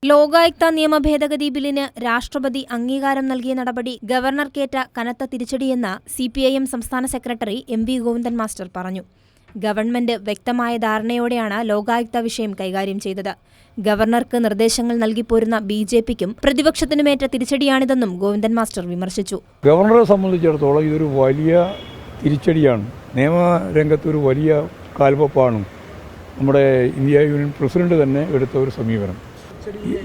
ലോകായുക്ത നിയമ ഭേദഗതി ബില്ലിന് രാഷ്ട്രപതി അംഗീകാരം നൽകിയ നടപടി ഗവർണർക്കേറ്റ കനത്ത തിരിച്ചടിയെന്ന് സിപിഐഎം സംസ്ഥാന സെക്രട്ടറി എം.വി. ഗോവിന്ദൻ മാസ്റ്റർ പറഞ്ഞു. ഗവൺമെന്റ് വ്യക്തമായ ധാരണയോടെയാണ് ലോകായുക്ത വിഷയം കൈകാര്യം ചെയ്തത്. ഗവർണർക്ക് നിർദ്ദേശങ്ങൾ നൽകിപ്പോരുന്ന ബിജെപിക്കും പ്രതിപക്ഷത്തിനുമേറ്റ തിരിച്ചടിയാണിതെന്നും ഗോവിന്ദൻ മാസ്റ്റർ വിമർശിച്ചു. ഗവർണറെ സംബന്ധിച്ചിടത്തോളം ഇതൊരു വലിയ തിരിച്ചടിയാണ്. നിയമരംഗത്തൊരു വലിയ കാൽവെപ്പാണ് നമ്മുടെ ഇന്ത്യ യൂണിയൻ പ്രസിഡന്റ് തന്നെ എടുത്ത ഒരു സമീപനം.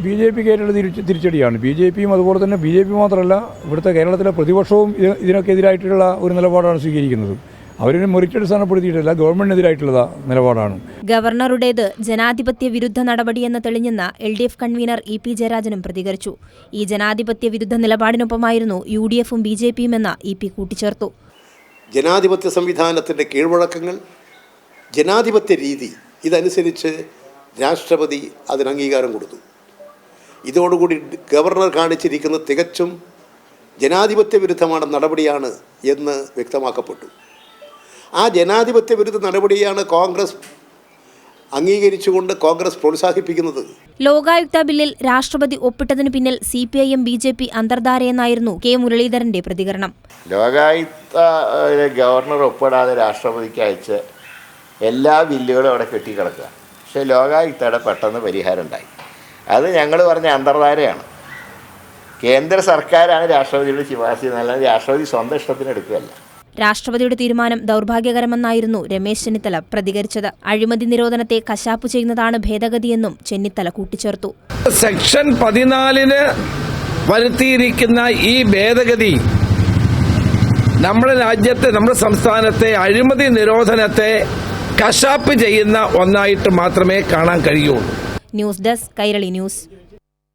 ബി.ജെ.പിക്ക് ഏറ്റവും തിരിച്ചടിയാണ്. ബി.ജെ.പിയും അതുപോലെ തന്നെ ബി.ജെ.പി മാത്രമല്ല, ഇവിടുത്തെ കേരളത്തിലെ പ്രതിപക്ഷവും ഇതിനൊക്കെ എതിരായിട്ടുള്ള ഒരു നിലപാടാണ് സ്വീകരിക്കുന്നത്. അവരെ മുറിച്ചടിസ്ഥാനപ്പെടുത്തിയിട്ടില്ല, ഗവൺമെന്റിനെതിരായിട്ടുള്ള നിലപാടാണ്. ഗവർണറുടേത് ജനാധിപത്യ വിരുദ്ധ നടപടിയെന്ന് തെളിഞ്ഞെന്ന് LDF കൺവീനർ E.P. ജയരാജനും പ്രതികരിച്ചു. ഈ ജനാധിപത്യ വിരുദ്ധ നിലപാടിനൊപ്പമായിരുന്നു UDFും ബി.ജെ.പിയും എന്ന് E.P. കൂട്ടിച്ചേർത്തു. ജനാധിപത്യ സംവിധാനത്തിൻ്റെ കീഴ്വഴക്കങ്ങൾ, ജനാധിപത്യ രീതി ഇതനുസരിച്ച് രാഷ്ട്രപതി അതിന് അംഗീകാരം കൊടുത്തു. ഇതോടുകൂടി ഗവർണർ കാണിച്ചിരിക്കുന്ന തികച്ചും ജനാധിപത്യ വിരുദ്ധமான നടപടിയാണ് എന്ന് വ്യക്തമാക്കപ്പെട്ടു. ആ ജനാധിപത്യ വിരുദ്ധ നടപടിയാണ് കോൺഗ്രസ് അംഗീകരിച്ചുകൊണ്ട് കോൺഗ്രസ് പ്രോത്സാഹിപ്പിക്കുന്നത്. ലോകായുക്ത ബില്ലിൽ രാഷ്ട്രപതി ഒപ്പിട്ടതിന് പിന്നിൽ CPIM BJP അന്തർധാരയെന്നായിരുന്നു K. മുരളീധരന്റെ പ്രതികരണം. ലോകായുക്ത ഗവർണർ ഒപ്പിടാതെ രാഷ്ട്രപതിക്ക് അയച്ച് എല്ലാ ബില്ലുകളും അവിടെ കെട്ടിക്കിടക്കുക. പക്ഷേ ലോകായുക്തയുടെ പെട്ടെന്ന് പരിഹാരം ഉണ്ടായി. അത് ഞങ്ങൾ പറഞ്ഞ അന്തർധാരയാണ്. കേന്ദ്ര സർക്കാരാണ് രാഷ്ട്രപതിയുടെ ശുപാർശ, എന്നല്ലാതെ രാഷ്ട്രപതി സ്വന്തം ഇഷ്ടത്തിന് എടുക്കുകയല്ല. രാഷ്ട്രപതിയുടെ തീരുമാനം ദൗർഭാഗ്യകരമെന്നായിരുന്നു രമേശ് ചെന്നിത്തല പ്രതികരിച്ചത്. അഴിമതി നിരോധനത്തെ കശാപ്പു ചെയ്യുന്നതാണ് ഭേദഗതിയെന്നും ചെന്നിത്തല കൂട്ടിച്ചേർത്തു. സെക്ഷൻ 14 വരുത്തിയിരിക്കുന്ന ഈ ഭേദഗതി നമ്മുടെ രാജ്യത്തെ, നമ്മുടെ സംസ്ഥാനത്തെ അഴിമതി നിരോധനത്തെ കശാപ്പ് ചെയ്യുന്ന ഒന്നായിട്ട് മാത്രമേ കാണാൻ കഴിയുള്ളൂ. News desk, Kairali news.